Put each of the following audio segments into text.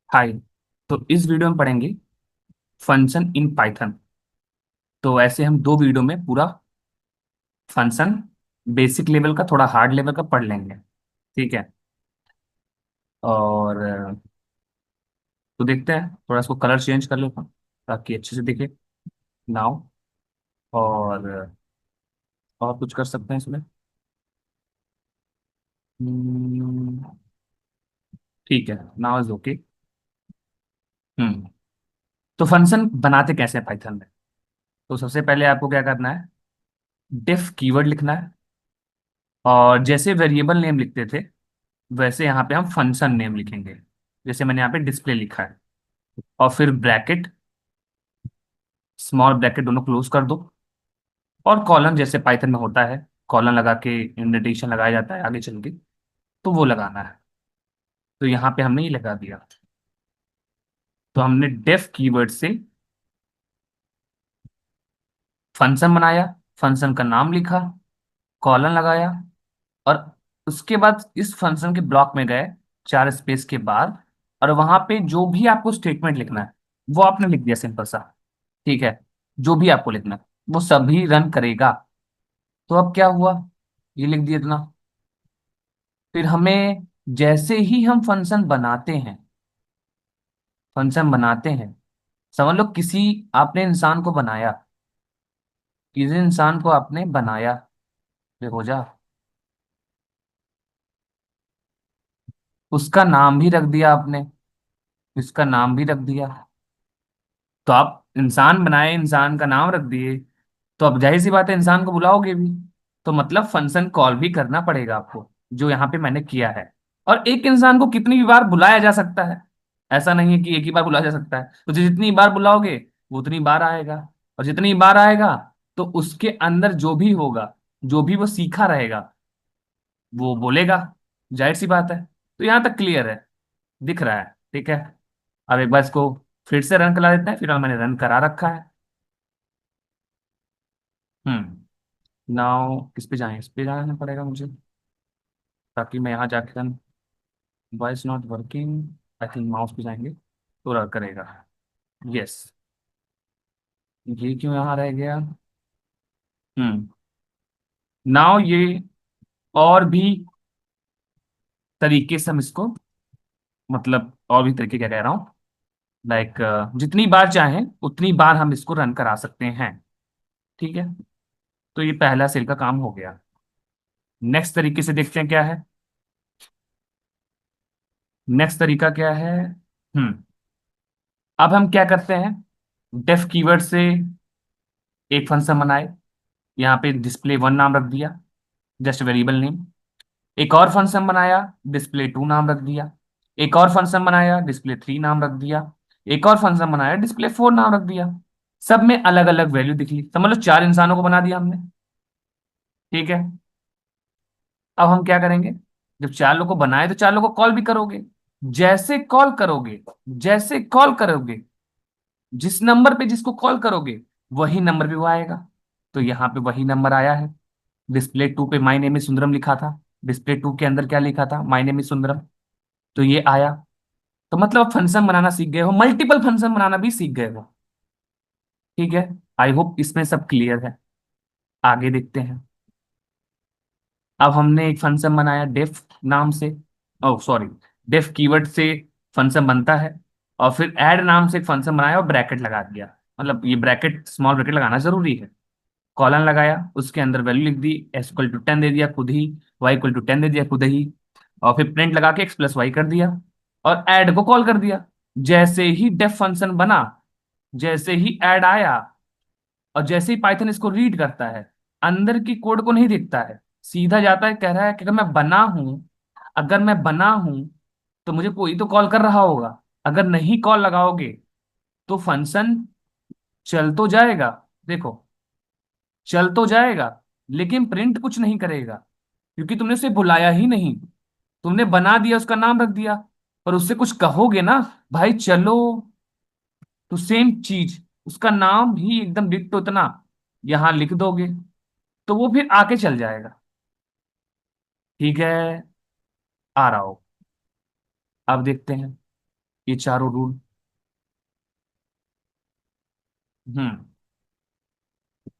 हाय। तो इस वीडियो में पढ़ेंगे फंक्शन इन पाइथन। तो ऐसे हम दो वीडियो में पूरा फंक्शन बेसिक लेवल का थोड़ा हार्ड लेवल का पढ़ लेंगे। ठीक है। और तो देखते हैं, थोड़ा इसको कलर चेंज कर लेता हूँ ताकि अच्छे से दिखे नाउ। और कुछ कर सकते हैं इसमें। हम्म, ठीक है, नाउ इज ओके। हम्म। तो फंक्शन बनाते कैसे हैं पाइथन में? तो सबसे पहले आपको क्या करना है, डिफ कीवर्ड लिखना है। और जैसे वेरिएबल नेम लिखते थे वैसे यहाँ पे हम फंक्शन नेम लिखेंगे। जैसे मैंने यहाँ पे डिस्प्ले लिखा है। और फिर ब्रैकेट, स्मॉल ब्रैकेट दोनों क्लोज कर दो। और कॉलन जैसे पाइथन में होता है, कॉलन लगा के इंडेंटेशन लगाया जाता है आगे चल के, तो वो लगाना है। तो यहाँ पे हमने ये लगा दिया। तो हमने डेफ कीवर्ड से फंक्शन बनाया, फंक्शन का नाम लिखा, कॉलन लगाया। और उसके बाद इस फंक्शन के ब्लॉक में गए, चार स्पेस के बाद। और वहां पे जो भी आपको स्टेटमेंट लिखना है वो आपने लिख दिया, सिंपल सा। ठीक है। जो भी आपको लिखना है वो सभी रन करेगा। तो अब क्या हुआ, ये लिख दिया इतना। फिर हमें जैसे ही हम फंक्शन बनाते हैं, समझ लो किसी आपने इंसान को बनाया, किसी इंसान को आपने बनाया। देखो जा, उसका नाम भी रख दिया आपने, इसका नाम भी रख दिया। तो आप इंसान बनाए, इंसान का नाम रख दिए, तो अब जाहिर सी बात है इंसान को बुलाओगे भी। तो मतलब फंक्शन कॉल भी करना पड़ेगा आपको, जो यहाँ पे मैंने किया है। और एक इंसान को कितनी भी बार बुलाया जा सकता है, ऐसा नहीं है कि एक ही बार बुलाया जा सकता है। तो जितनी बार बुलाओगे वो उतनी बार आएगा। और जितनी बार आएगा तो उसके अंदर जो भी होगा, जो भी वो सीखा रहेगा वो बोलेगा। जाहिर सी बात है। तो यहाँ तक क्लियर है, दिख रहा है। ठीक है। अब एक बार इसको फिर से रन करा देते हैं, फिर मैंने रन करा रखा है। नाउ किस पे जाएं, इस पे जाना पड़ेगा मुझे, ताकि मैं यहाँ जाके run. Voice not working. I think mouse पे जाएंगे तो रन करेगा। यस। ये क्यों यहाँ रह गया? हम्म। नाउ ये और भी तरीके से हम इसको, मतलब और भी तरीके, क्या कह रहा हूँ, लाइक जितनी बार चाहें उतनी बार हम इसको रन करा सकते हैं। ठीक है। तो ये पहला सेल का काम हो गया। नेक्स्ट तरीके से देखते हैं क्या है। नेक्स्ट तरीका क्या है? हम्म। अब हम क्या करते हैं, डेफ कीवर्ड से एक फंक्शन बनाए, यहाँ पे डिस्प्ले वन नाम रख दिया, जस्ट वेरिएबल नेम। एक और फंक्शन बनाया, डिस्प्ले टू नाम रख दिया। एक और फंक्शन बनाया, डिस्प्ले थ्री नाम रख दिया। एक और फंक्शन बनाया, डिस्प्ले फोर नाम रख दिया। सब में अलग अलग वैल्यू दिख ली, समझ लो चार इंसानों को बना दिया हमने। ठीक है। अब हम क्या करेंगे, जब चार लोग को बनाए तो चार लोग को कॉल भी करोगे। जैसे कॉल करोगे, जैसे कॉल करोगे, जिस नंबर पे जिसको कॉल करोगे वही नंबर पे वो आएगा। तो यहाँ पे वही नंबर आया है। डिस्प्ले टू पे माई नेम इज सुंदरम लिखा था, डिस्प्ले टू के अंदर क्या लिखा था, माई नेम इज सुंदरम। तो ये आया। तो मतलब फंक्शन बनाना सीख गए हो, मल्टीपल फंक्शन बनाना भी सीख गए हो। ठीक है। आई होप इसमें सब क्लियर है। आगे देखते हैं। अब हमने एक फंक्शन बनाया डेफ नाम से। ओह सॉरी, डेफ कीवर्ड से फंक्शन बनता है। और फिर ऐड नाम से एक फंक्शन बनाया और ब्रैकेट लगा दिया। मतलब ये ब्रैकेट, स्मॉल ब्रैकेट लगाना जरूरी है। कॉलन लगाया, उसके अंदर वैल्यू लिख दी, एस इक्वल टू 10 दे दिया खुद ही, वाई इक्वल टू 10 दे दिया खुद ही। और फिर प्रिंट लगा के एक्स प्लस वाई कर दिया। और ऐड को कॉल कर दिया। जैसे ही डेफ फंक्शन बना, जैसे ही ऐड आया, और जैसे ही पाइथन इसको रीड करता है, अंदर की कोड को नहीं देखता है, सीधा जाता है, कह रहा है कि अगर मैं बना हूं तो मुझे कोई तो कॉल कर रहा होगा। अगर नहीं कॉल लगाओगे तो फंक्शन चल तो जाएगा, देखो, चल तो जाएगा, लेकिन प्रिंट कुछ नहीं करेगा, क्योंकि तुमने उसे बुलाया ही नहीं। तुमने बना दिया, उसका नाम रख दिया। पर उससे कुछ कहोगे ना, भाई चलो, तो सेम चीज, उसका नाम भी एकदम डिक्टो इतना यहां लिख दोगे, तो वो फिर आके चल जाएगा। ठीक है। आ रहा हो। अब देखते हैं। ये चारों रूल। हम्म।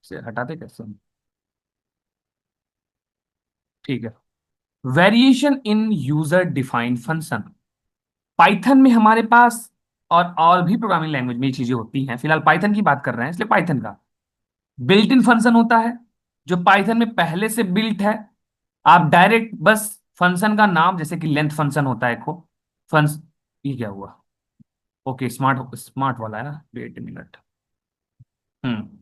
से हटाते कैसे हम? ठीक है। Variation in user defined function. Python में हमारे पास और भी प्रोग्रामिंग लैंग्वेज में ये चीजें होती हैं, फिलहाल पाइथन की बात कर रहे हैं इसलिए पाइथन का बिल्ट इन फंक्शन होता है जो पाइथन में पहले से बिल्ट है। आप डायरेक्ट बस फंक्शन का नाम, जैसे कि लेंथ फंक्शन होता है को फंस ये क्या हुआ? ओके, स्मार्ट स्मार्ट वाला है ना, वेट मिनट। हम्म।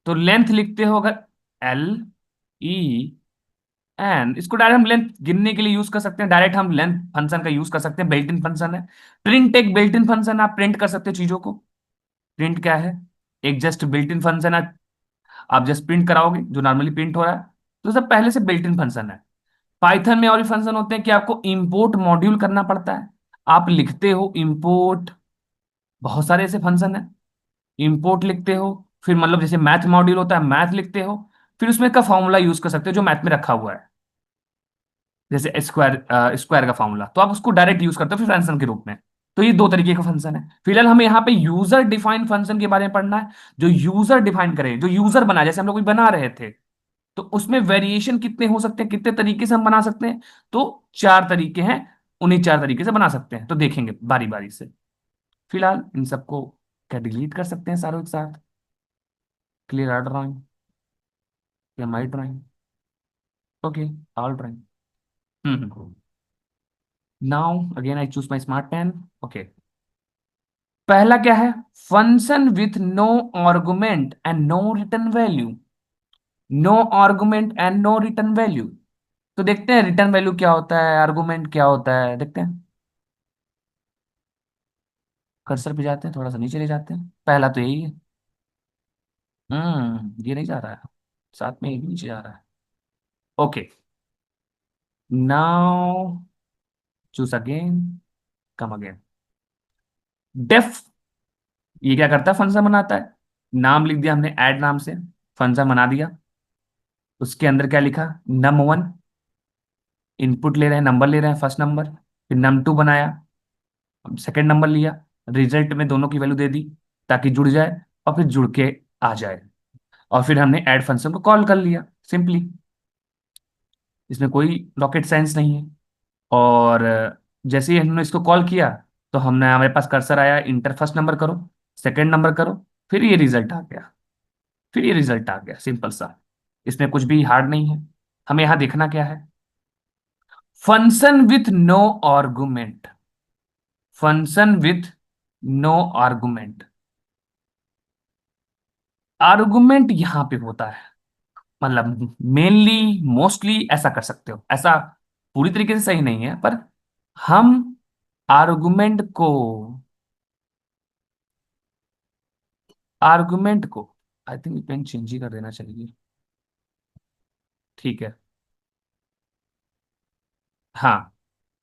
तो लेंथ लिखते हो अगर एल ई एन, इसको डायरेक्ट हम लेंथ गिनने के लिए यूज कर सकते हैं, डायरेक्ट हम लेंथ फंक्शन का यूज कर सकते हैं, बिल्ट इन फंक्शन है। प्रिंट एक बिल्ट इन फंक्शन, आप प्रिंट कर सकते हो चीजों को। प्रिंट क्या है? एक जस्ट बिल्ट इन फंक्शन है। आप जस्ट प्रिंट कराओगे जो नॉर्मली प्रिंट हो रहा है, तो सब पहले से बिल्ट इन फंक्शन है। पाइथन में और भी फंक्शन होते हैं कि आपको इंपोर्ट मॉड्यूल करना पड़ता है। आप लिखते हो इंपोर्ट, बहुत सारे ऐसे फंक्शन है। इंपोर्ट लिखते हो, फिर मतलब जैसे मैथ मॉड्यूल होता है, मैथ लिखते हो, फिर उसमें का फॉर्मूला यूज कर सकते हो जो मैथ में रखा हुआ है, जैसे स्क्वायर स्क्वायर का फॉर्मूला, तो आप उसको डायरेक्ट यूज करते हो फिर फंक्शन के रूप में। तो ये दो तरीके का फंक्शन है। फिलहाल हमें यहाँ पे यूजर डिफाइंड फंक्शन के बारे में पढ़ना है, जो यूजर डिफाइन करे, जो यूजर बना, जैसे हम लोग कोई बना रहे थे, तो उसमें वेरिएशन कितने हो सकते हैं, कितने तरीके से हम बना सकते हैं? तो चार तरीके हैं, उन्हीं चार तरीके से बना सकते हैं, तो देखेंगे बारी बारी से। फिलहाल इन सबको क्या डिलीट कर सकते हैं सारों एक साथ? क्लियर आर ड्राइंग या my drawing? Okay, all drawing. Now again I choose my smart pen. Okay. पहला क्या है? Function with no argument and no return value. No argument and no return value. तो देखते हैं रिटर्न वैल्यू क्या होता है, आर्गुमेंट क्या होता है, देखते हैं। कर्सर पे जाते हैं, थोड़ा सा नीचे ले जाते हैं, पहला तो यही है। ये नहीं जा रहा है, साथ में ये भी नीचे जा रहा है। Okay, now choose again, come again. Def, ये क्या करता है? फंक्शन बनाता है। नाम लिख दिया हमने ऐड नाम से, फंक्शन बना दिया। उसके अंदर क्या लिखा? num1, इनपुट ले रहे हैं, नंबर ले रहे हैं, फर्स्ट नंबर। फिर num2 बनाया, सेकंड नंबर लिया। रिजल्ट में दोनों की वैल्यू दे दी ताकि जुड़ जाए, और फिर जुड़ के आ जाए। और फिर हमने ऐड फंक्शन को कॉल कर लिया सिंपली। इसमें कोई रॉकेट साइंस नहीं है। और जैसे ही हमने इसको कॉल किया, तो हमने, हमारे पास कर्सर आया, इंटर फर्स्ट नंबर करो, सेकंड नंबर करो, फिर ये रिजल्ट आ गया। फिर ये रिजल्ट आ गया, सिंपल सा। इसमें कुछ भी हार्ड नहीं है। हमें यहां देखना क्या है? Function with no argument. Function with no argument. Argument यहां पे होता है, मतलब मेनली, मोस्टली ऐसा कर सकते हो, ऐसा पूरी तरीके से सही नहीं है, पर हम आर्गुमेंट को आर्गुमेंट को, आई थिंक पेन चेंज ही कर देना चाहिए। ठीक है। हाँ,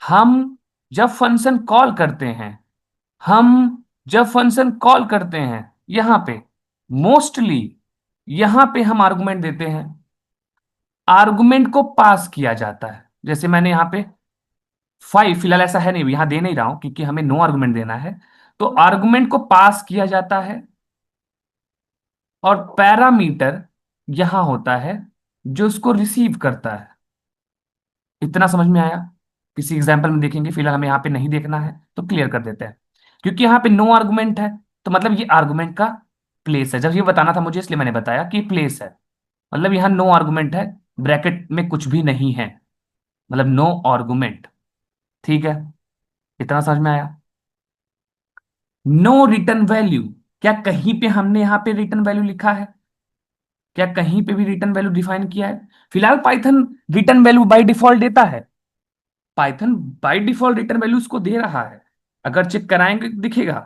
हम जब फंक्शन कॉल करते हैं, हम जब फंक्शन कॉल करते हैं यहां पे, मोस्टली यहां पे हम आर्गुमेंट देते हैं। आर्गुमेंट को पास किया जाता है, जैसे मैंने यहां पे 5, फिलहाल ऐसा है नहीं, यहां दे नहीं रहा हूं क्योंकि हमें नो आर्गुमेंट देना है। तो आर्गुमेंट को पास किया जाता है, और पैरामीटर यहां होता है जो उसको रिसीव करता है। इतना समझ में आया? किसी एग्जाम्पल में देखेंगे, फिलहाल हमें यहाँ पे नहीं देखना है तो क्लियर कर देते हैं। क्योंकि यहाँ पे नो आर्गुमेंट है, तो मतलब ये आर्गुमेंट का प्लेस है। जब ये बताना था मुझे, इसलिए मैंने बताया कि प्लेस है, मतलब यहाँ नो आर्गुमेंट है, ब्रैकेट में कुछ भी नहीं है, मतलब नो आर्गुमेंट। ठीक है, इतना समझ में आया? नो रिटर्न वैल्यू, क्या कहीं पे हमने यहाँ पे रिटर्न वैल्यू लिखा है? क्या कहीं पे भी रिटर्न वैल्यू डिफाइन किया है? फिलहाल Python return value by default देता है। Python by default return value उसको दे रहा है। अगर चेक कराएंगे तो दिखेगा।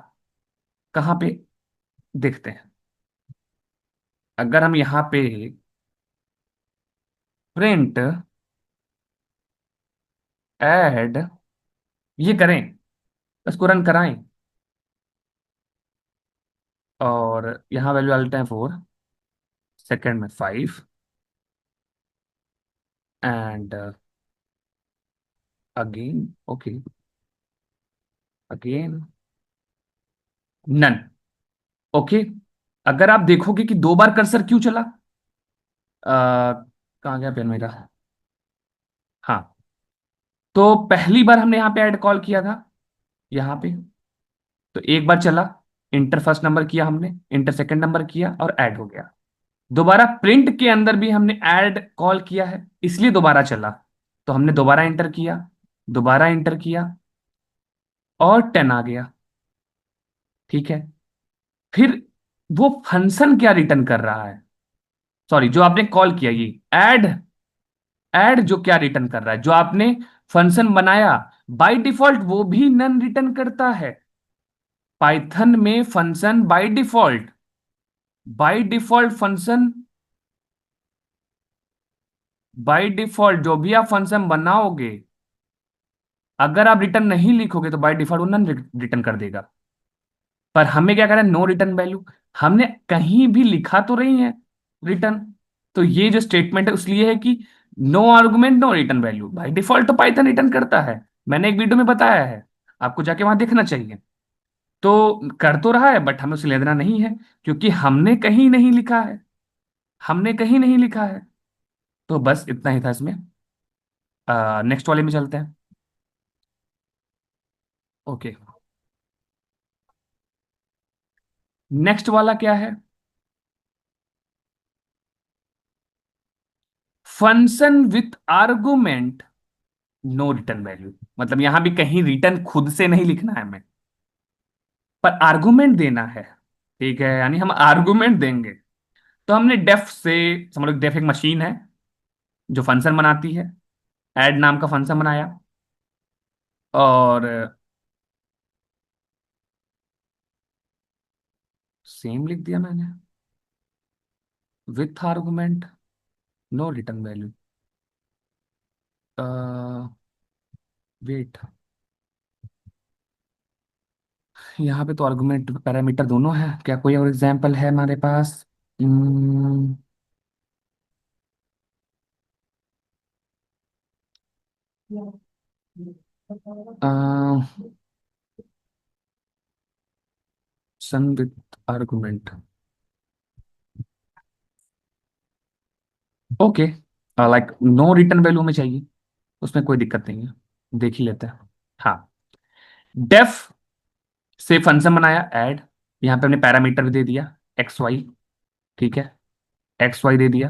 कहाँ पे? देखते हैं। अगर हम यहाँ पे प्रिंट ऐड ये करें, इसको रन कराएं, और यहाँ वैल्यू डालते हैं 4, सेकेंड में 5, and again, okay, again, none. Okay. अगर आप देखोगे कि दो बार कर्सर क्यों चला, कहाँ गया पेन मेरा? हाँ। तो पहली बार हमने यहां पे ऐड कॉल किया था, यहां पे, तो एक बार चला, इंटर फर्स्ट नंबर किया हमने, इंटर सेकंड नंबर किया और ऐड हो गया। दोबारा प्रिंट के अंदर भी हमने ऐड कॉल किया है, इसलिए दोबारा चला। तो हमने दोबारा इंटर किया, दोबारा इंटर किया, और 10 आ गया। ठीक है। फिर वो फंक्शन क्या रिटर्न कर रहा है, सॉरी, जो आपने कॉल किया ये ऐड, ऐड जो क्या रिटर्न कर रहा है, जो आपने फंक्शन बनाया, बाय डिफॉल्ट वो भी नन रिटर्न करता है। पाइथन में function by default function, by default जो भी आप फंक्शन बनाओगे, अगर आप रिटर्न नहीं लिखोगे तो बाय डिफॉल्ट वो नन रिटर्न कर देगा। पर हमें क्या करना है, नो रिटर्न वैल्यू। हमने कहीं भी लिखा तो नहीं है रिटर्न, तो ये जो स्टेटमेंट है उसलिए है कि no argument no return value, by default तो पाइथन रिटर्न करता है। मैंने एक वीडियो में बताया है, आपको जाके वहां देखना चाहिए। तो कर तो रहा है, बट हमें उसे लेना नहीं है, क्योंकि हमने कहीं नहीं लिखा है, हमने कहीं नहीं लिखा है। तो बस इतना ही था इसमें। नेक्स्ट वाले में चलते हैं। ओके। नेक्स्ट वाला क्या है? Function with argument no return value. मतलब यहां भी कहीं रिटर्न खुद से नहीं लिखना है हमें, पर आर्गुमेंट देना है। ठीक है, यानी हम आर्गुमेंट देंगे। तो हमने डेफ से, समझ लो डेफ एक मशीन है जो फंक्शन बनाती है, ऐड नाम का फंक्शन बनाया, और सेम लिख दिया मैंने, with argument no return value. Wait, यहाँ पे तो आर्गुमेंट पैरामीटर दोनों है क्या? कोई और एग्जांपल है हमारे पास? Hmm, sum with argument. Okay, like no return value में चाहिए, उसमें कोई दिक्कत नहीं है, देख ही लेते हैं। हाँ। डेफ से फंक्शन बनाया ऐड, यहाँ पे हमने पैरामीटर भी दे दिया एक्स वाई। ठीक है, एक्स वाई दे दिया,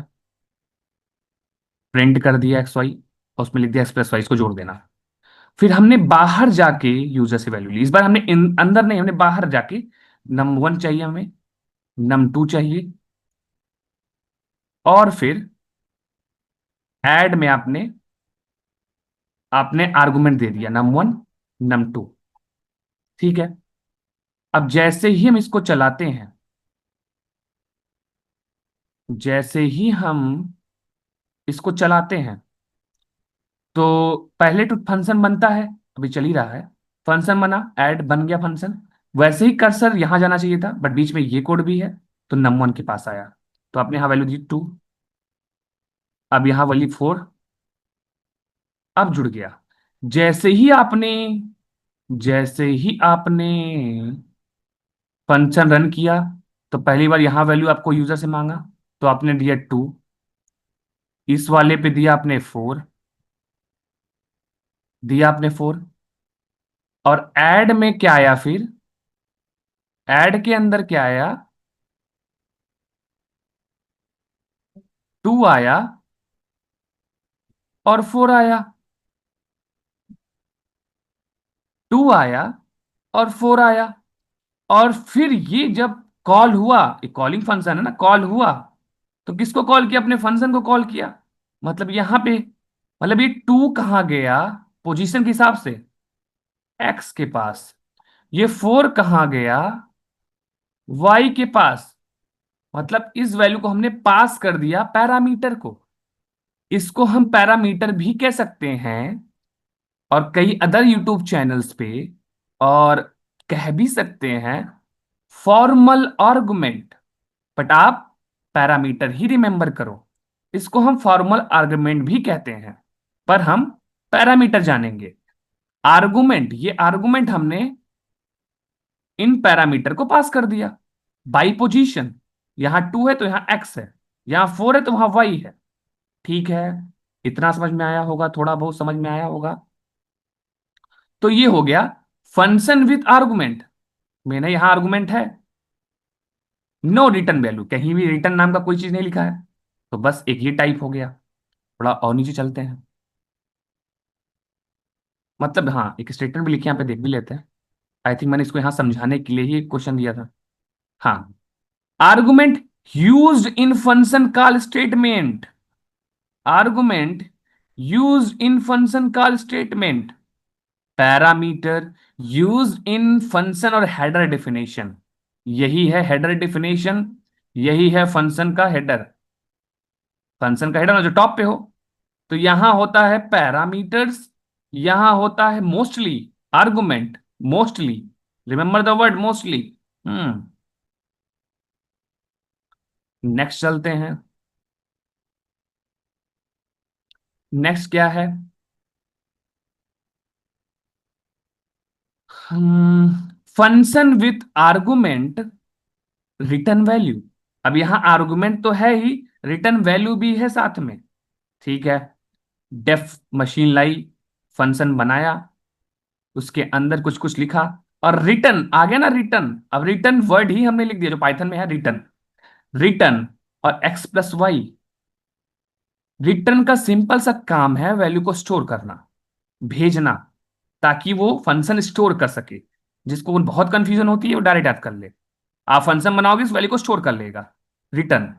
प्रिंट कर दिया एक्स वाई, और उसमें लिख दिया एक्स प्लस वाई, इसको जोड़ देना। फिर हमने बाहर जाके यूजर से वैल्यू ली, इस बार हमने अंदर नहीं, हमने बाहर जाके नम वन चाहिए हमें, नम टू चाहिए, और फिर ऐड में आपने आपने आर्गुमेंट दे दिया नम वन, नम टू। ठीक है। अब जैसे ही हम इसको चलाते हैं, जैसे ही हम इसको चलाते हैं, तो पहले तो फंक्शन बनता है, अभी चल ही रहा है, फंक्शन बना, ऐड बन गया फंक्शन। वैसे ही कर्सर यहां जाना चाहिए था, बट बीच में ये कोड भी है, तो नम वन के पास आया, तो आपने यहां वैल्यू दी टू। अब यहां वैल्यू फोर, अब जुड़ गया। जैसे ही आपने जैसे ही आपने फंक्शन रन किया, तो पहली बार यहां वैल्यू आपको यूजर से मांगा, तो आपने दिया टू, इस वाले पे दिया आपने फोर, दिया आपने फोर, और ऐड में क्या आया फिर? ऐड के अंदर क्या आया? टू आया और फोर आया, टू आया और फोर आया। और फिर ये जब कॉल हुआ, ये कॉलिंग फंक्शन है ना, कॉल हुआ, तो किसको कॉल किया? अपने फंक्शन को कॉल किया। मतलब यहां पे, मतलब ये टू कहां गया पोजीशन के हिसाब से? एक्स के पास। ये फोर कहां गया? वाई के पास। मतलब इस वैल्यू को हमने पास कर दिया पैरामीटर को। इसको हम पैरामीटर भी कह सकते हैं, और कई अदर यूट्यूब चैनल्स पे, और कह भी सकते हैं फॉर्मल आर्गुमेंट। बट आप पैरामीटर ही रिमेंबर करो, इसको हम फॉर्मल आर्गुमेंट भी कहते हैं, पर हम पैरामीटर जानेंगे। आर्गुमेंट, ये आर्गुमेंट हमने इन पैरामीटर को पास कर दिया बाई पोजीशन। यहां 2 है तो यहां x है, यहां 4 है तो वहां y है। ठीक है, इतना समझ में आया होगा, थोड़ा बहुत समझ में आया होगा। तो ये हो गया फंक्शन विथ आर्गुमेंट। मैंने यहां आर्गुमेंट है, नो रिटर्न वैल्यू, कहीं भी रिटर्न नाम का कोई चीज नहीं लिखा है। तो बस एक ही टाइप हो गया। थोड़ा और नीचे चलते हैं। मतलब हाँ, एक स्टेटमेंट भी लिखे यहाँ पे, देख भी लेते हैं। आई थिंक मैंने इसको यहाँ समझाने के लिए ही क्वेश्चन दिया था। हाँ, argument used in function call statement. Argument used in function call statement. Parameter used in function और हेडर डेफिनेशन। यही है हेडर डेफिनेशन, यही है फंक्शन का हेडर। फंक्शन का हेडर ना जो टॉप पे हो। तो यहां होता है पैरामीटर्स, यहां होता है mostly argument. Mostly, remember the word mostly. Hmm. Next चलते हैं। नेक्स्ट क्या है? Function with argument return value. अब यहां आर्गुमेंट तो है ही, रिटर्न वैल्यू भी है साथ में। ठीक है, डेफ मशीन लाई, फंक्शन बनाया, उसके अंदर कुछ कुछ लिखा, और रिटर्न आ गया ना। रिटर्न, अब रिटर्न वर्ड ही हमने लिख दिया जो पाइथन में है, रिटर्न। रिटर्न और एक्स प्लस वाई। रिटर्न का सिंपल सा काम है वैल्यू को स्टोर करना, भेजना, ताकि वो फंक्शन स्टोर कर सके। जिसको बहुत कंफ्यूजन होती है वो डायरेक्ट याद कर ले। आप फंक्शन बनाओगे उस वैल्यू को स्टोर कर लेगा, रिटर्न।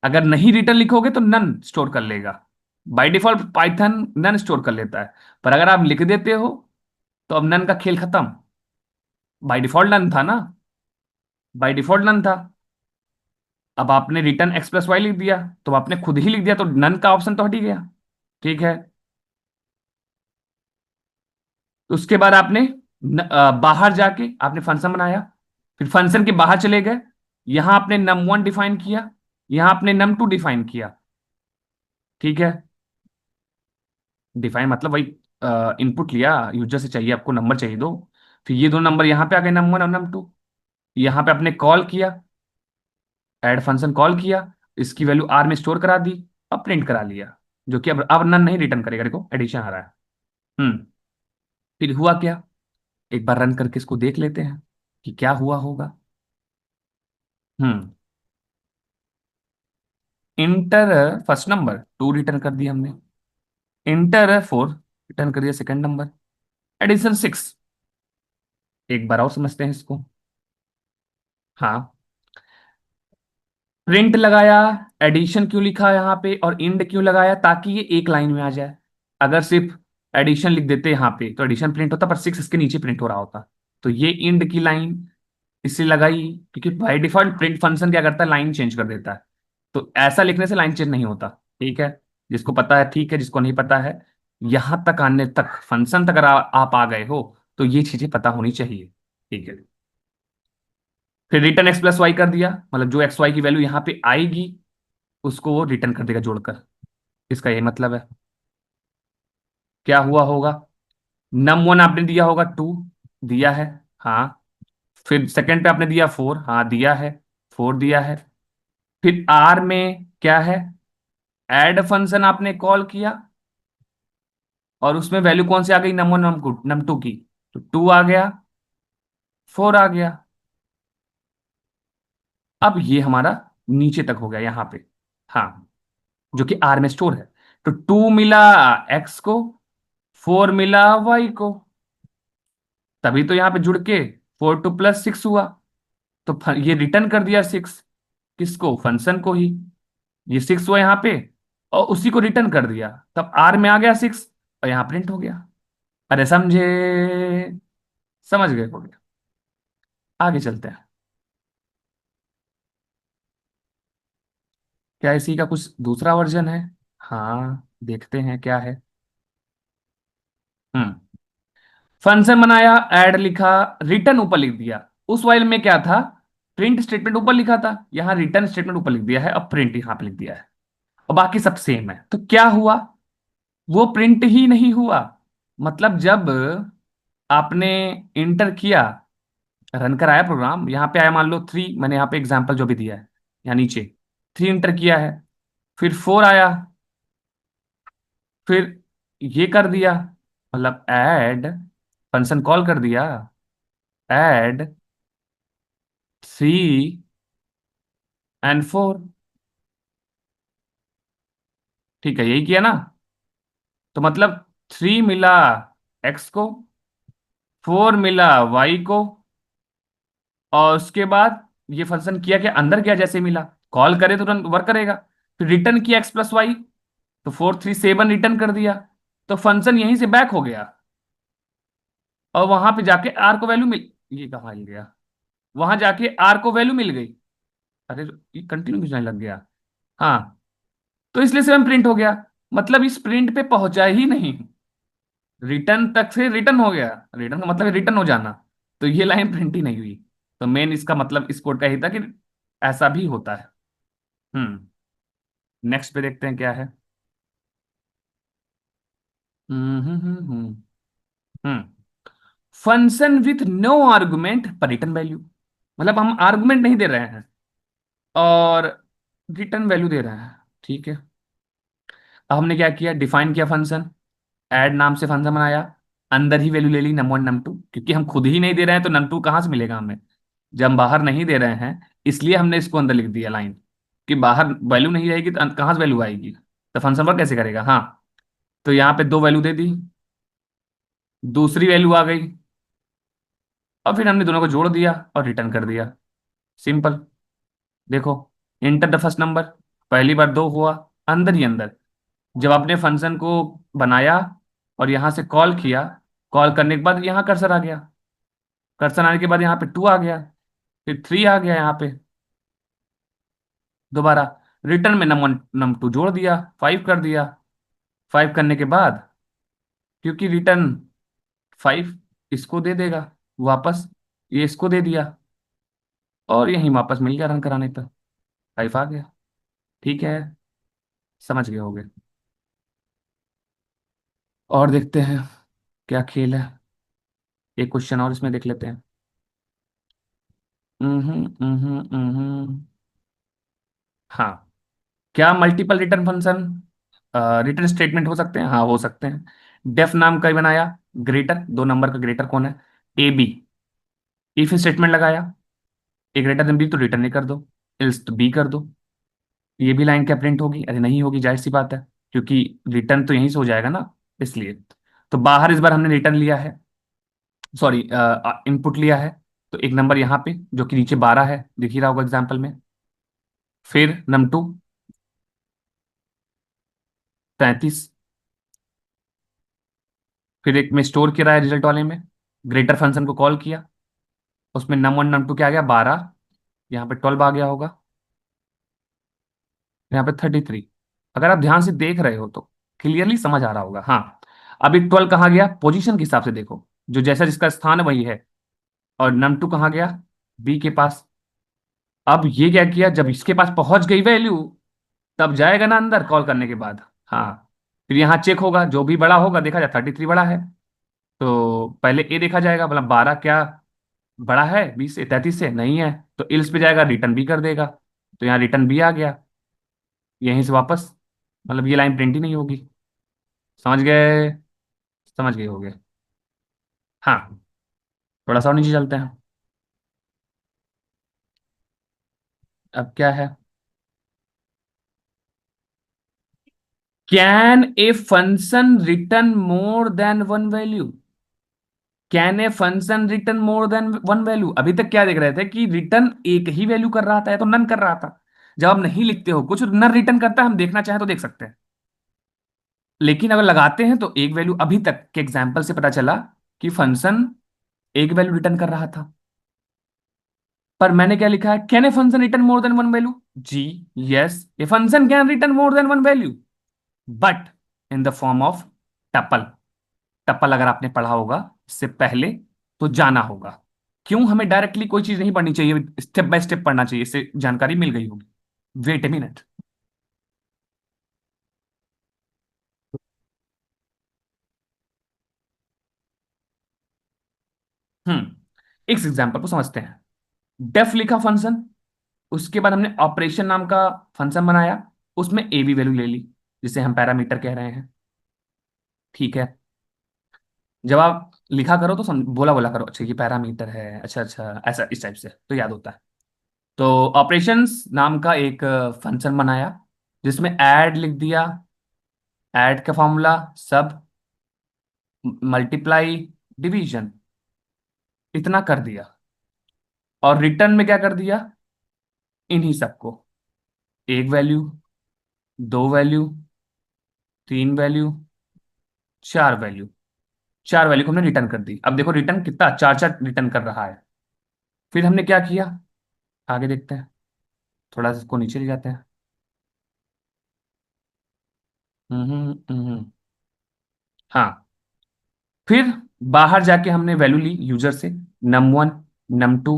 अगर नहीं रिटर्न लिखोगे तो नन स्टोर कर लेगा। By default Python none store कर लेता है, पर अगर आप लिख देते हो तो अब नन का खेल खत्म। बाय डिफॉल्ट नन था ना, बाय डिफॉल्ट नन था। अब आपने रिटर्न एक्स प्लस वाई लिख दिया, तो आपने खुद ही लिख दिया, तो नन का ऑप्शन तो हट ही गया। ठीक है, तो उसके बाद आपने बाहर जाके आपने फंक्शन बनाया, फिर फंक्शन के बाहर चले गए। यहां आपने num1 डिफाइन किया, यहां आपने num2 डिफाइन किया। ठीक है, डिफाइन मतलब वही इनपुट लिया, यूजर से चाहिए आपको नंबर चाहिए दो। फिर ये दो नंबर यहां पे आ गए, num1 और num2। यहां पे आपने कॉल किया, ऐड फंक्शन कॉल किया, इसकी वैल्यू आर में स्टोर करा दी, और प्रिंट करा लिया। जो कि अब नन नहीं रिटर्न करेगा, देखो एडिशन आ रहा है। हम्म। फिर हुआ क्या, एक बार रन करके इसको देख लेते हैं कि क्या हुआ होगा। हम्म। इंटर फर्स्ट नंबर 2 रिटर्न कर दिया हमने। इंटर 4 रिटर्न कर दिया सेकंड नंबर। एडिशन 6। एक बार और समझते हैं इसको। हाँ, प्रिंट लगाया, एडिशन क्यों लिखा यहाँ पे और इंड क्यों लगाया, ताकि ये एक लाइन में आ जाए। अगर सिर्फ एडिशन लिख देते यहाँ पे तो एडिशन प्रिंट होता, पर 6 इसके नीचे प्रिंट हो रहा होता। तो ये इंड की लाइन इसलिए लगाई, क्योंकि बाय डिफॉल्ट प्रिंट फंक्शन क्या करता है, लाइन चेंज कर देता है। तो ऐसा लिखने से लाइन चेंज नहीं होता। ठीक है, जिसको पता है ठीक है, जिसको नहीं पता है, यहां तक आने तक, फंक्शन तक अगर आप आ गए हो तो ये चीजें पता होनी चाहिए। ठीक है, फिर रिटर्न एक्स प्लस वाई कर दिया, मतलब जो एक्स वाई की वैल्यू यहाँ पे आएगी उसको वो रिटर्न कर देगा जोड़कर। इसका ये मतलब है। क्या हुआ होगा, num1 आपने दिया होगा 2, दिया है। हाँ, फिर सेकंड पे आपने दिया 4, हाँ दिया है, 4 दिया है। फिर आर में क्या है, ऐड फंक्शन आपने कॉल किया, और उसमें वैल्यू कौन सी आ गई, num1 num2 की। तो 2 आ गया, 4 आ गया। अब ये हमारा नीचे तक हो गया यहाँ पे। हाँ, जो कि आर में स्टोर है। तो 2 मिला एक्स को, 4 मिला वाई को, तभी तो यहाँ पे जुड़ के 4 2 + 6 हुआ। तो ये रिटर्न कर दिया 6, किसको, फंक्शन को ही। ये 6 हुआ यहाँ पे, और उसी को रिटर्न कर दिया, तब आर में आ गया 6, और यहाँ प्रिंट हो गया। अरे समझे, समझ गए हो गया। आगे चलते हैं। क्या इसी का कुछ दूसरा वर्जन है? हाँ, देखते हैं क्या है। हम्म। फंक्शन बनाया, ऐड लिखा, रिटर्न ऊपर लिख दिया। उस वाइल में क्या था, प्रिंट स्टेटमेंट ऊपर लिखा था, यहाँ रिटर्न स्टेटमेंट ऊपर लिख दिया है, अब प्रिंट यहाँ पे लिख दिया है। और बाकी सब सेम है। तो क्या हुआ, वो प्रिंट ही नहीं हुआ। मतलब जब आपने इंटर किया रन कराया प्रोग्राम, यहाँ पे आया मान लो 3, मैंने यहाँ पे एग्जाम्पल जो भी दिया है यहाँ नीचे 3 इंटर किया है, फिर 4 आया, फिर ये कर दिया, मतलब ऐड, फंक्शन कॉल कर दिया, ऐड 3 और 4। ठीक है, यही किया ना। तो मतलब 3 मिला एक्स को, 4 मिला वाई को, और उसके बाद ये फंक्शन किया कि अंदर गया, जैसे मिला कॉल करे तो वर्क करेगा। फिर रिटर्न किया x+y, तो 4 3 7 रिटर्न कर दिया, तो फंक्शन यहीं से बैक हो गया, और वहां पे जाके आर को वैल्यू मिल, ये कहाँ मिल गया, वहां जाके आर को वैल्यू मिल गई। अरे ये कंटिन्यू खींचने लग गया। हाँ, तो इसलिए 7 प्रिंट हो गया, मतलब इस प्रिंट पे पहुंचा ही नहीं, रिटर्न तक से रिटर्न हो गया। रिटर्न का मतलब है रिटर्न हो जाना, तो ये लाइन प्रिंट ही नहीं हुई। तो मेन इसका मतलब इस कोड का ही था कि ऐसा भी होता है। हम्म। नेक्स्ट पे देखते हैं क्या है। हम्म। फंक्शन विथ नो आर्गुमेंट पर रिटर्न वैल्यू, मतलब हम आर्गुमेंट नहीं दे रहे हैं और रिटर्न वैल्यू दे रहे हैं। ठीक है, अब हमने क्या किया, डिफाइन किया फंक्शन, ऐड नाम से फंक्शन बनाया, अंदर ही वैल्यू ले ली num1 num2, क्योंकि हम खुद ही नहीं दे रहे हैं तो num2 कहाँ से मिलेगा हमें, जब हम बाहर नहीं दे रहे हैं, इसलिए हमने इसको अंदर लिख दिया लाइन, कि बाहर वैल्यू नहीं रहेगी तो कहाँ से वैल्यू आएगी, तो फंक्शन वर्क कैसे करेगा। हाँ, तो यहाँ पे 2 वैल्यू दे दी, दूसरी वैल्यू आ गई, और फिर हमने दोनों को जोड़ दिया और रिटर्न कर दिया। सिंपल। देखो, इंटर द फर्स्ट नंबर, पहली बार 2 हुआ, अंदर ही अंदर, जब आपने फंक्शन को बनाया और यहां से कॉल किया, कॉल करने के बाद यहाँ कर्सर आ गया, कर्सर आने के बाद यहाँ पे 2 आ गया, फिर 3 आ गया यहाँ पे, दोबारा रिटर्न में num1 num2 जोड़ दिया, 5 कर दिया। 5 करने के बाद, क्योंकि रिटर्न 5 इसको दे देगा वापस, ये इसको दे दिया, और यहीं वापस मिल गया रन कराने पर, 5 आ गया। ठीक है, समझ गए होगे। और देखते हैं क्या खेल है, एक क्वेश्चन और इसमें देख लेते हैं। हाँ, क्या multiple return function return statement हो सकते हैं, हाँ हो सकते हैं। डेफ नाम का बनाया, ग्रेटर, 2 नंबर का ग्रेटर कौन है, ए बी, इफ स्टेटमेंट लगाया, ए ग्रेटर देन बी तो रिटर्न नहीं कर दो, एल्स तो बी कर दो। ये भी लाइन क्या प्रिंट होगी, अरे नहीं होगी, जाहिर सी बात है, क्योंकि रिटर्न तो यहीं से हो जाएगा ना, इसलिए। तो बाहर इस बार हमने रिटर्न लिया है, सॉरी इनपुट लिया है, तो एक नंबर यहाँ पे जो कि नीचे 12 है, दिख ही रहा होगा एग्जाम्पल में, फिर num2 33, फिर एक में स्टोर किया है रिजल्ट वाले में, ग्रेटर फंक्शन को कॉल किया, उसमें num1 num2 क्या आ गया 12, यहाँ पे 12 आ गया होगा, यहाँ पे 33। अगर आप ध्यान से देख रहे हो तो क्लियरली समझ आ रहा होगा। हाँ, अभी 12 कहाँ गया, पोजीशन के हिसाब से देखो, जो जैसा जिसका स्थान है वही है, और num2 कहाँ गया, बी के पास। अब ये क्या किया, जब इसके पास पहुंच गई वैल्यू, तब जाएगा ना अंदर कॉल करने के बाद। हाँ, फिर यहाँ चेक होगा, जो भी बड़ा होगा देखा जाए 33 बड़ा है, तो पहले ए देखा जाएगा, मतलब 12 क्या बड़ा है 20 से, 33 से नहीं है, तो इल्स पे जाएगा, रिटर्न बी कर देगा, तो यहाँ रिटर्न बी आ गया, यहीं से वापस, मतलब ये लाइन प्रिंट ही नहीं होगी। समझ गए, समझ गए होगे। हाँ, थोड़ा सा और नीचे चलते हैं। अब क्या है, can a function return more than one value, can a function return more than one value. अभी तक क्या देख रहे थे कि रिटर्न एक ही वैल्यू कर रहा था, या तो नन कर रहा था, जब आप नहीं लिखते हो कुछ नन रिटर्न करता है, हम देखना चाहें तो देख सकते हैं, लेकिन अगर लगाते हैं तो एक वैल्यू, अभी तक के एग्जाम्पल से पता चला कि फंक्शन एक वैल्यू रिटर्न कर रहा था। पर मैंने क्या लिखा है, can a function return more than one value, जी yes, a function can return more than one value, but in the form of tuple. Tuple अगर आपने पढ़ा होगा इससे पहले तो जाना होगा, क्यों हमें डायरेक्टली कोई चीज नहीं पढ़नी चाहिए, स्टेप बाय स्टेप पढ़ना चाहिए, इससे जानकारी मिल गई होगी। Wait a minute. हम्म। इस एग्जाम्पल को समझते हैं। डेफ लिखा फंक्शन, उसके बाद हमने ऑपरेशन नाम का फंक्शन बनाया, उसमें ए बी वैल्यू ले ली, जिसे हम पैरामीटर कह रहे हैं। ठीक है। जब आप लिखा करो तो बोला बोला करो, अच्छा ये पैरामीटर है, अच्छा अच्छा, ऐसा इस टाइप से तो याद होता है। तो ऑपरेशंस नाम का एक फंक्शन बनाया, जिसमें ऐड लिख दिया, ऐड का फॉर्मूला सब, मल्टीप्लाई, डिवीजन, इतना कर दिया। और रिटर्न में क्या कर दिया, इन्हीं सबको, एक वैल्यू, दो वैल्यू, तीन वैल्यू, चार वैल्यू, चार वैल्यू को हमने रिटर्न कर दी। अब देखो रिटर्न कितना, चार चार रिटर्न कर रहा है। फिर हमने क्या किया, आगे देखते हैं, थोड़ा सा इसको नीचे ले जाते हैं। हाँ। फिर बाहर जाके हमने वैल्यू ली यूजर से, num1, num2,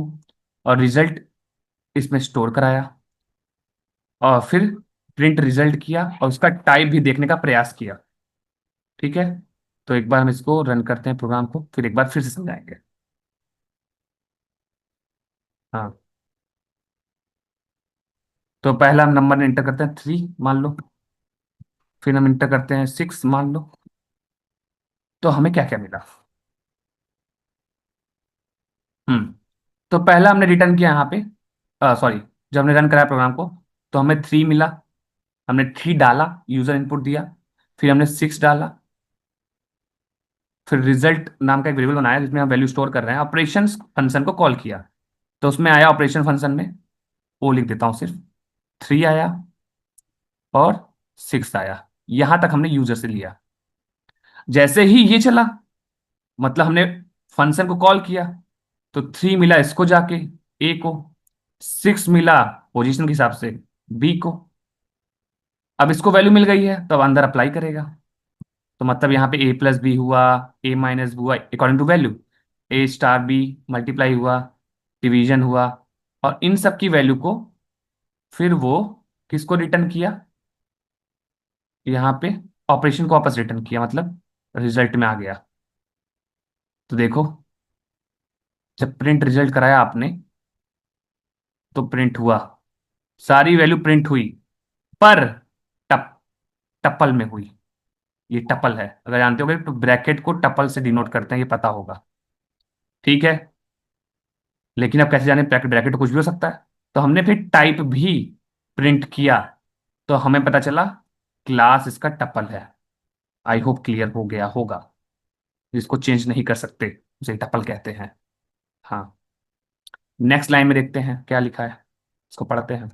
और रिजल्ट इसमें स्टोर कराया, और फिर प्रिंट रिजल्ट किया, और उसका टाइप भी देखने का प्रयास किया। ठीक है। तो एक बार हम इसको रन करते हैं प्रोग्राम को, फिर एक बार फिर से समझाएंगे। हाँ। तो पहला हम नंबर इंटर करते हैं 3 मान लो, फिर हम इंटर करते हैं 6 मान लो। तो हमें क्या क्या मिला। हम्म। तो पहला हमने रिटर्न किया यहाँ पे, सॉरी, जब हमने रन कराया प्रोग्राम को, तो हमें 3 मिला। हमने 3 डाला, यूजर इनपुट दिया, फिर हमने 6 डाला, फिर रिजल्ट नाम का एक वेरिएबल बनाया जिसमें हम वैल्यू स्टोर कर रहे हैं, ऑपरेशन फंक्शन को कॉल किया। तो उसमें आया ऑपरेशन फंक्शन में, वो लिख देता हूँ सिर्फ, 3 आया और 6 आया। यहां तक हमने यूजर से लिया। जैसे ही ये चला, मतलब हमने फंक्शन को कॉल किया, तो 3 मिला इसको जाके, ए को, 6 मिला पोजीशन के हिसाब से बी को। अब इसको वैल्यू मिल गई है, तो अब अंदर अप्लाई करेगा। तो मतलब यहाँ पे ए प्लस बी हुआ, ए माइनस बी हुआ according to value, A star B multiply हुआ, डिवीजन हुआ, और इन सब की वैल्यू को फिर वो किसको रिटर्न किया, यहाँ पे ऑपरेशन को वापस रिटर्न किया, मतलब रिजल्ट में आ गया। तो देखो, जब प्रिंट रिजल्ट कराया आपने, तो प्रिंट हुआ, सारी वैल्यू प्रिंट हुई, पर टप टपल में हुई। ये टपल है, अगर जानते होगे तो ब्रैकेट को टपल से डिनोट करते हैं, ये पता होगा। ठीक है। लेकिन अब कैसे जाने, ब्रैकेट ब्रैकेट तो कुछ भी हो सकता है। तो हमने फिर टाइप भी प्रिंट किया, तो हमें पता चला क्लास इसका टपल है। आई होप क्लियर हो गया होगा। जिसको चेंज नहीं कर सकते उसे टपल कहते हैं। हाँ। नेक्स्ट लाइन में देखते हैं क्या लिखा है, इसको पढ़ते हैं।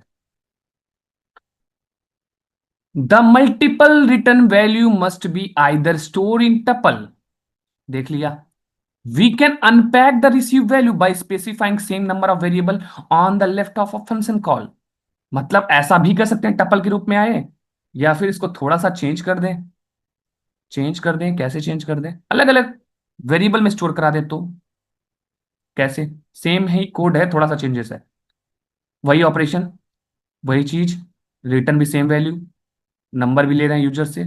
The multiple return value must be either store in tuple, देख लिया। We can unpack the receive value by specifying same number of variable on the left of a function call. मतलब ऐसा भी कर सकते हैं, टपल के रूप में आए, या फिर इसको थोड़ा सा चेंज कर दें। चेंज कर दें, कैसे चेंज कर दें, अलग अलग वेरिएबल में स्टोर करा दे तो कैसे, सेम ही कोड है, थोड़ा सा चेंजेस है, वही ऑपरेशन, वही चीज, रिटर्न भी सेम वैल्यू, नंबर भी ले रहे हैं यूजर से।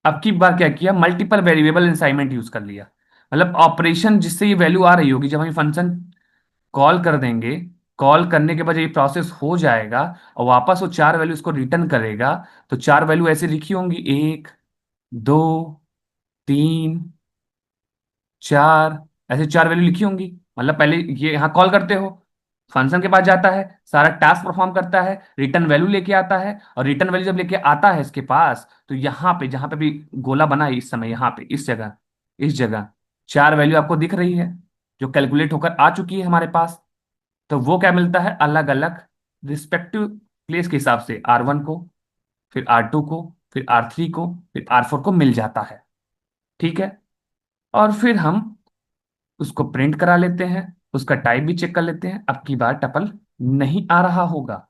अब की बार क्या किया, मल्टीपल वेरिएबल असाइनमेंट यूज कर लिया। मतलब ऑपरेशन जिससे ये वैल्यू आ रही होगी, जब हम फंक्शन कॉल कर देंगे, कॉल करने के बाद ये प्रोसेस हो जाएगा, और वापस वो 4 वैल्यू इसको रिटर्न करेगा। तो 4 वैल्यू ऐसे लिखी होंगी, 1, 2, 3, 4, ऐसे 4 वैल्यू लिखी होंगी। मतलब पहले ये यहाँ कॉल करते हो, फंक्शन के पास जाता है, सारा टास्क परफॉर्म करता है, रिटर्न वैल्यू लेके आता है, और रिटर्न वैल्यू जब लेके आता है इसके पास, तो यहाँ पे जहां पे भी गोला बना है इस समय, यहाँ पे इस जगह 4 वैल्यू आपको दिख रही है, जो कैलकुलेट होकर आ चुकी है हमारे पास। तो वो क्या मिलता है, अलग अलग रिस्पेक्टिव प्लेस के हिसाब से R1 को, फिर R2 को, फिर R3 को, फिर R4 को मिल जाता है। ठीक है। और फिर हम उसको प्रिंट करा लेते हैं, उसका टाइप भी चेक कर लेते हैं। अब की बार टपल नहीं आ रहा होगा,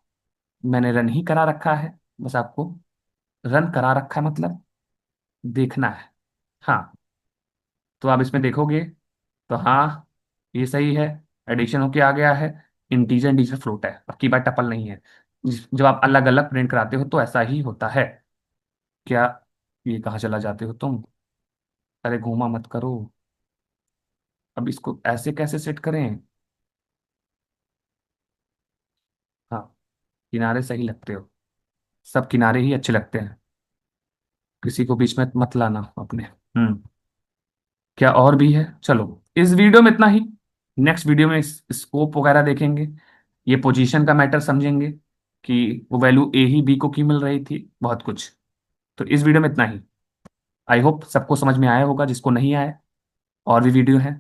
मैंने रन ही करा रखा है, बस आपको रन करा रखा है मतलब देखना है। हाँ। तो आप इसमें देखोगे, तो हाँ, ये सही है, एडिशन होके आ गया है, इंटीजर इंटीजर फ्लोट है, अब की बार टपल नहीं है। जब आप अलग अलग प्रिंट कराते हो तो ऐसा ही होता है। क्या, ये कहाँ चला जाते हो तुम, अरे घूमा मत करो। अब इसको ऐसे कैसे सेट करें, किनारे सही लगते हो, सब किनारे ही अच्छे लगते हैं, किसी को बीच में मत लाना अपने। क्या और भी है? चलो, इस वीडियो में इतना ही। नेक्स्ट वीडियो में स्कोप वगैरह देखेंगे, ये पोजीशन का मैटर समझेंगे कि वो वैल्यू ए ही बी को क्यों मिल रही थी, बहुत कुछ। तो इस वीडियो में इतना ही। आई होप सबको समझ में आया होगा, जिसको नहीं आया और भी वीडियो है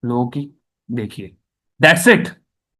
लोगों की, देखिए। That's it.